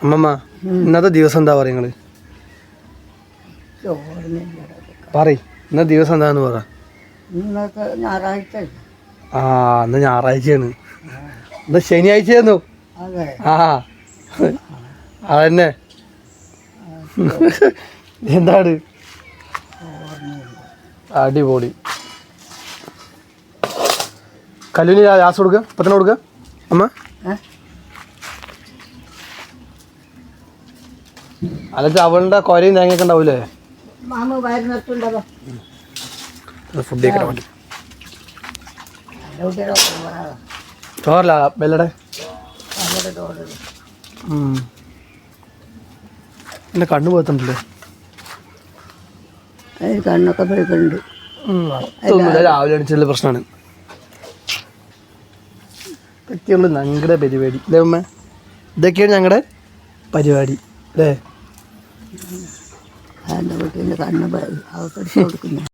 അമ്മമ്മ ഇന്നത്തെ ദിവസം എന്താ പറയുക നിങ്ങള്? പറയ് ഇന്നത്തെ ദിവസം എന്താന്ന് പറ. ആ ഇന്ന് ഞായറാഴ്ചയാണ്. ഇന്ന് ശനിയാഴ്ചയായിരുന്നു. ആ അതന്നെ. എന്താണ്? അടിപൊളി. കല്ലുവിന് ഗ്യാസ് കൊടുക്കുക, ഇപ്പം തന്നെ കൊടുക്കുക അമ്മ. അല്ല അവളുടെ കൊരയും തേങ്ങയൊക്കെ ഉണ്ടാവൂലേ? ഫുഡ് കഴിക്കാൻ വേണ്ടി ചോറല്ല ബെല്ലടെ. എൻ്റെ കണ്ണു പോകത്തുണ്ടല്ലേ? കണ്ണൊക്കെ പോയിട്ടുണ്ട്. രാവിലെ അടിച്ചുള്ള പ്രശ്നമാണ്. ഇതൊക്കെയുള്ളൂ ഞങ്ങളുടെ പരിപാടി അല്ലേ ഉമ്മ? ഇതൊക്കെയാണ് ഞങ്ങളുടെ പരിപാടി അല്ലേ? കണ്ണ് അവർക്ക് കൊടുക്കുന്നു.